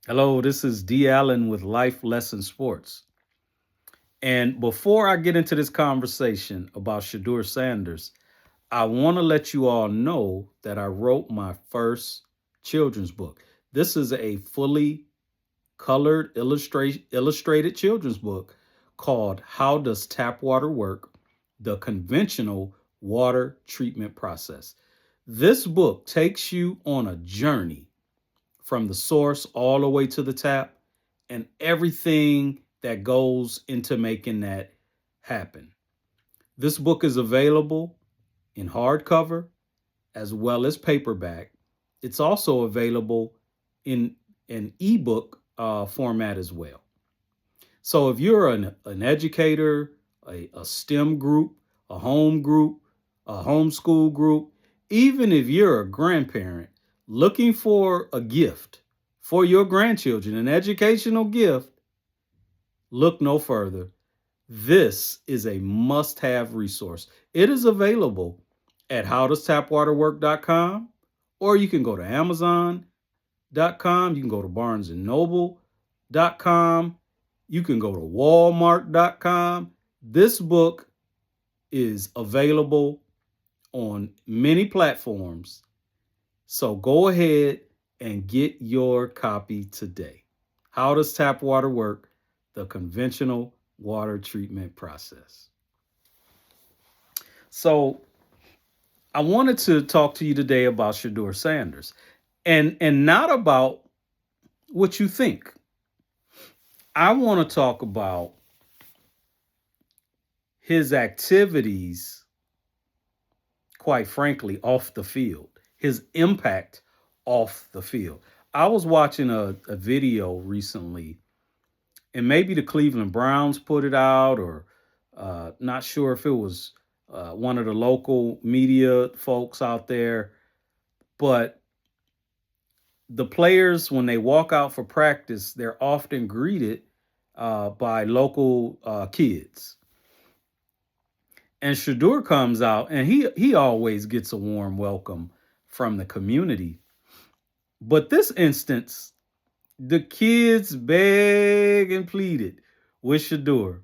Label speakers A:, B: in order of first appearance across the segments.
A: Hello, this is D. Allen with Life Lesson Sports. And before I get into this conversation about Shedeur Sanders, I want to let you all know that I wrote my first children's book. This is a fully colored illustrated children's book called How Does Tap Water Work? The Conventional Water Treatment Process. This book takes you on a journey from the source all the way to the tap and everything that goes into making that happen. This book is available in hardcover as well as paperback. It's also available in an ebook format as well. So if you're an educator, a STEM group, a home group, a homeschool group, even if you're a grandparent looking for a gift for your grandchildren, an educational gift, look no further. This is a must have resource. It is available at howdoestapwaterwork.com, or you can go to amazon.com, you can go to barnesandnoble.com, you can go to walmart.com. This book is available on many platforms. So go ahead and get your copy today. How Does Tap Water Work? The Conventional Water Treatment Process. So I wanted to talk to you today about Shedeur Sanders and not about what you think. I want to talk about his activities, quite frankly, off the field, his impact off the field. I was watching a video recently, and maybe the Cleveland Browns put it out, or not sure if it was one of the local media folks out there, but the players, when they walk out for practice, they're often greeted by local kids. And Shedeur comes out, and he always gets a warm welcome from the community. But this instance, the kids begged and pleaded with Shedeur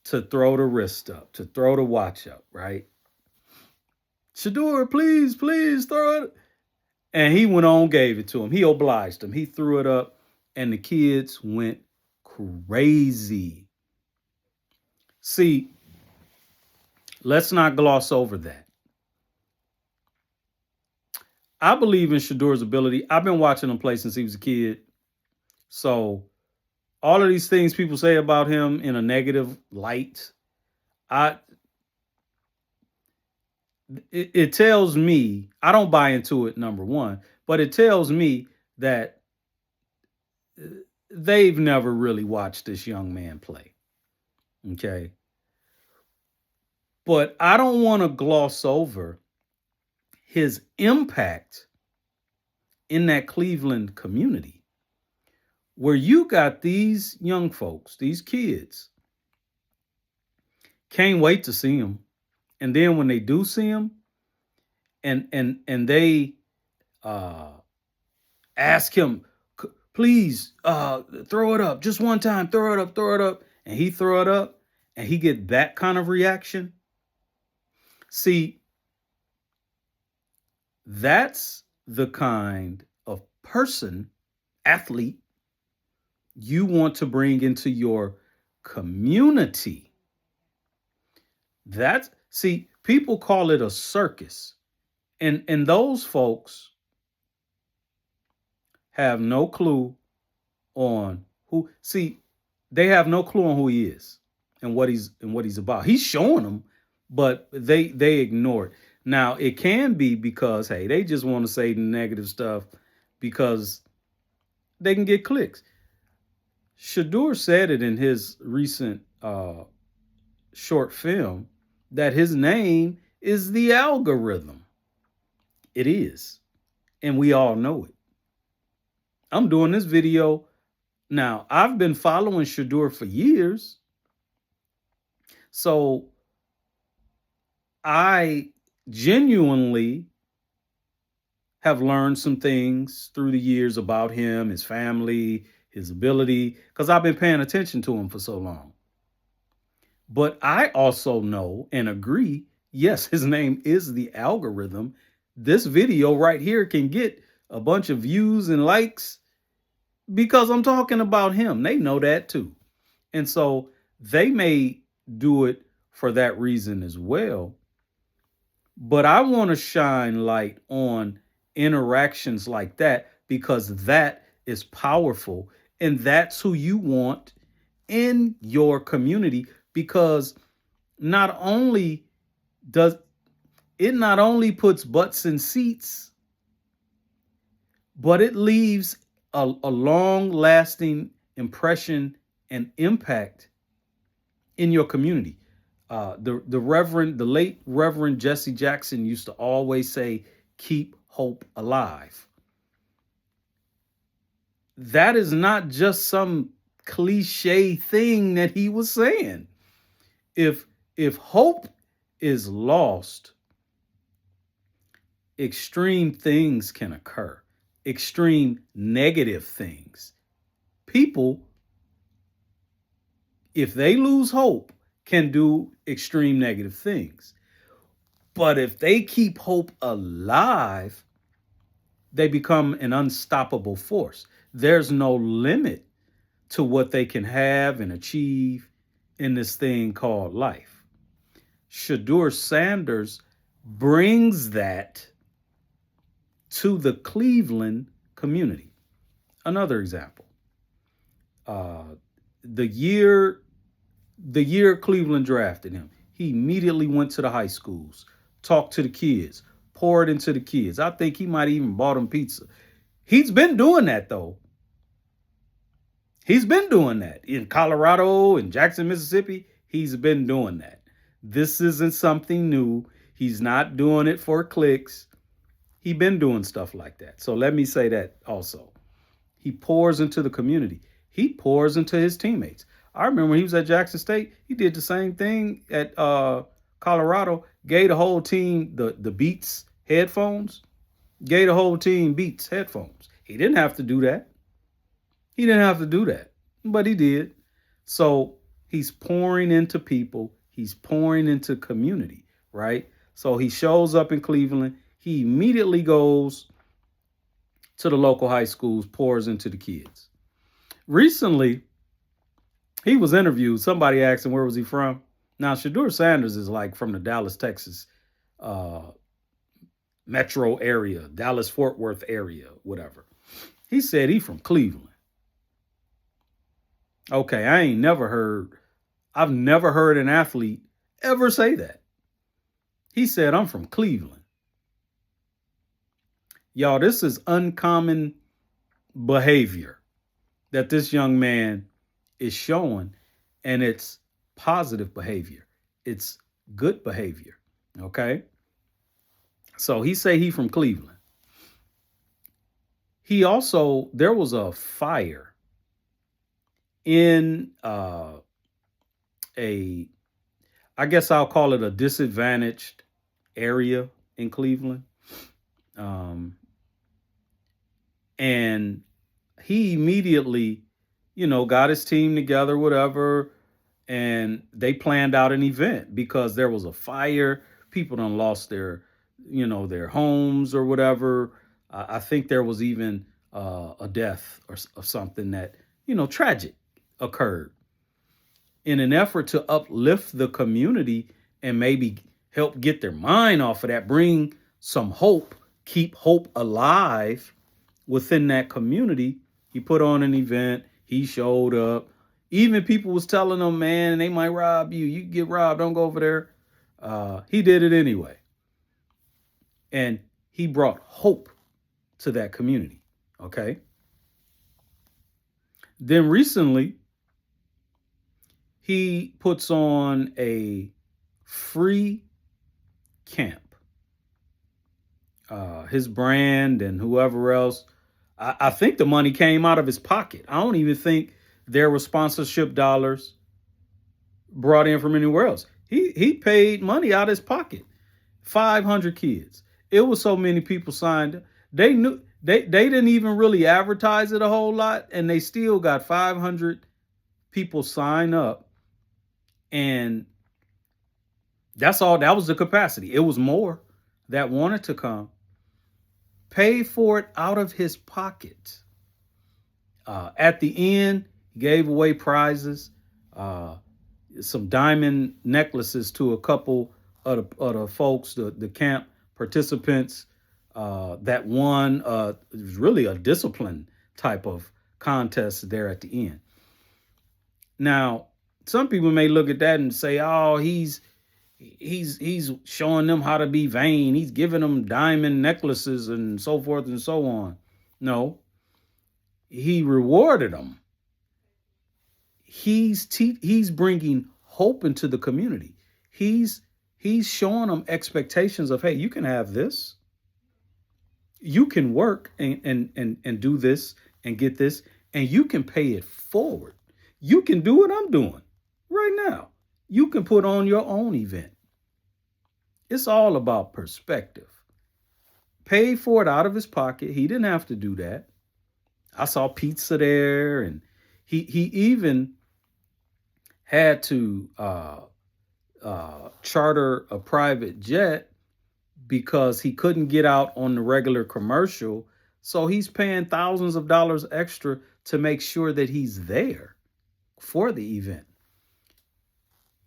A: to throw the wrist up, to throw the watch up, right? Shedeur, please, please throw it. And he went on, gave it to him. He obliged him. He threw it up, and the kids went crazy. See, let's not gloss over that. I believe in Shedeur's ability. I've been watching him play since he was a kid. So all of these things people say about him in a negative light, I it tells me, I don't buy into it, number one, but it tells me that they've never really watched this young man play. Okay. But I don't want to gloss over his impact in that Cleveland community, where you got these young folks, these kids, can't wait to see him. And then when they do see him, and they uh, ask him, please throw it up just one time, throw it up, and he throw it up, and he get that kind of reaction. See, that's the kind of person, athlete, you want to bring into your community. That's, see, people call it a circus. And those folks have no clue on who, see, they have no clue on who he is and what he's about. He's showing them, but they ignore it. Now, it can be because, hey, they just want to say negative stuff because they can get clicks. Shedeur said it in his recent short film that his name is the algorithm. It is. And we all know it. I'm doing this video now. I've been following Shedeur for years. So I genuinely have learned some things through the years about him, his family, his ability, because I've been paying attention to him for so long. But I also know and agree, yes, his name is the algorithm. This video right here can get a bunch of views and likes because I'm talking about him. They know that too. And so they may do it for that reason as well. But I want to shine light on interactions like that because that is powerful. And that's who you want in your community because not only does it not only puts butts in seats, but it leaves a long lasting impression and impact in your community. The late Reverend Jesse Jackson used to always say, "Keep hope alive." That is not just some cliche thing that he was saying. If hope is lost, extreme things can occur. Extreme negative things. People, if they lose hope, can do extreme negative things. But if they keep hope alive, they become an unstoppable force. There's no limit to what they can have and achieve in this thing called life. Shedeur Sanders brings that to the Cleveland community. Another example. The year Cleveland drafted him, he immediately went to the high schools, talked to the kids, poured into the kids. I think he might even bought them pizza. He's been doing that though. He's been doing that in Colorado and Jackson, Mississippi. He's been doing that. This isn't something new. He's not doing it for clicks. He's been doing stuff like that. So let me say that also. He pours into the community. He pours into his teammates. I remember when he was at Jackson State, he did the same thing at Colorado. Gave the whole team the Beats headphones. Gave the whole team Beats headphones. He didn't have to do that. He didn't have to do that, but he did. So he's pouring into people. He's pouring into community, right? So he shows up in Cleveland. He immediately goes to the local high schools, pours into the kids. Recently, he was interviewed. Somebody asked him where was he from. Now, Shedeur Sanders is like from the Dallas, Texas metro area, Dallas-Fort Worth area, whatever. He said he from Cleveland. Okay, I've never heard an athlete ever say that. He said, I'm from Cleveland. Y'all, this is uncommon behavior that this young man is showing, and it's positive behavior. It's good behavior, okay? So he say he from Cleveland. He also, there was a fire in I guess I'll call it a disadvantaged area in Cleveland. And he immediately, got his team together, whatever, and they planned out an event because there was a fire. People done lost their homes or whatever. I think there was even a death or something that, tragic occurred. In an effort to uplift the community and maybe help get their mind off of that, bring some hope, keep hope alive within that community, he put on an event. He showed up. Even people was telling him, man, they might rob you. You get robbed. Don't go over there. He did it anyway. And he brought hope to that community. Okay. Then recently, he puts on a free camp. His brand and whoever else, I think the money came out of his pocket. I don't even think there were sponsorship dollars brought in from anywhere else. He paid money out of his pocket. 500 kids. It was so many people signed. They knew they didn't even really advertise it a whole lot, and they still got 500 people sign up, and that's all. That was the capacity. It was more that wanted to come. Pay for it out of his pocket. At the end, he gave away prizes, uh, some diamond necklaces to a couple of the folks, the camp participants that won. It was really a discipline type of contest there at the end. Now, some people may look at that and say, "Oh, he's showing them how to be vain. He's giving them diamond necklaces and so forth and so on." No, he rewarded them. He's bringing hope into the community. He's he's showing them expectations of, hey, you can have this. You can work and do this and get this, and you can pay it forward. You can do what I'm doing right now. You can put on your own event. It's all about perspective. Paid for it out of his pocket. He didn't have to do that. I saw pizza there, and he even had to charter a private jet because he couldn't get out on the regular commercial. So he's paying thousands of dollars extra to make sure that he's there for the event.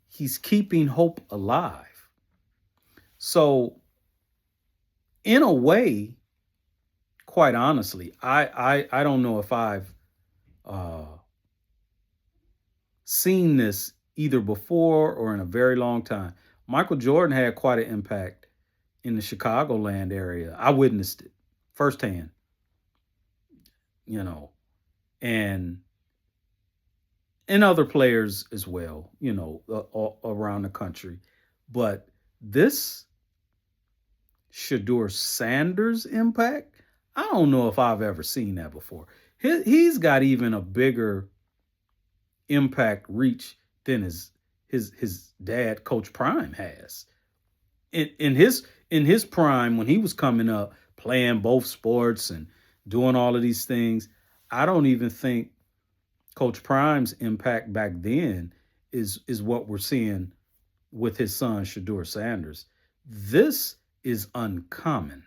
A: He's keeping hope alive. So, in a way, quite honestly, I don't know if I've uh, seen this either before or in a very long time. Michael Jordan had quite an impact in the Chicagoland area. I witnessed it firsthand, you know, and other players as well, around the country. But this Shedeur Sanders impact, I don't know if I've ever seen that before. He's got even a bigger impact reach than his dad, Coach Prime, has. In his prime, when he was coming up, playing both sports and doing all of these things, I don't even think Coach Prime's impact back then is what we're seeing with his son Shedeur Sanders. This is uncommon.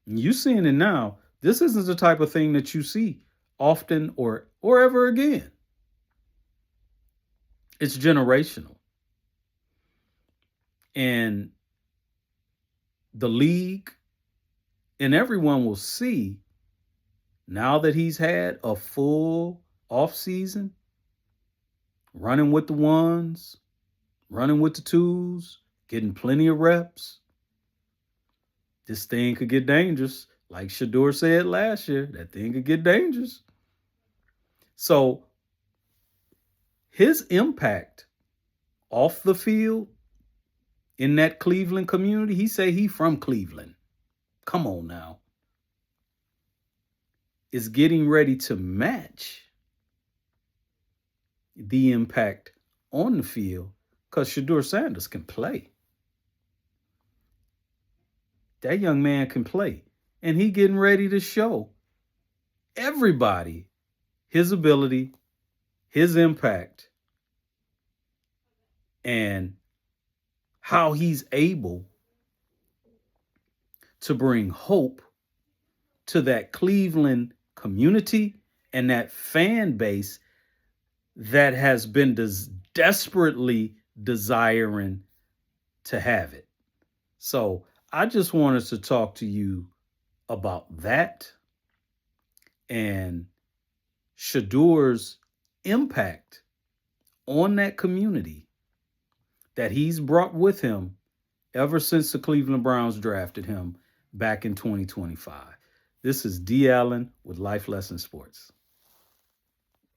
A: You seeing it now. This isn't the type of thing that you see often or ever again. It's generational. And the league and everyone will see now that he's had a full off season, running with the ones, running with the twos, getting plenty of reps. This thing could get dangerous. Like Shedeur said last year, that thing could get dangerous. So his impact off the field in that Cleveland community, he say he from Cleveland. Come on now. Is getting ready to match the impact on the field because Shedeur Sanders can play. That young man can play. And he getting ready to show everybody his ability, his impact, and how he's able to bring hope to that Cleveland community and that fan base that has been desperately desiring to have it. So I just wanted to talk to you about that and Shedeur's impact on that community that he's brought with him ever since the Cleveland Browns drafted him back in 2025. This is D. Allen with Life Lesson Sports.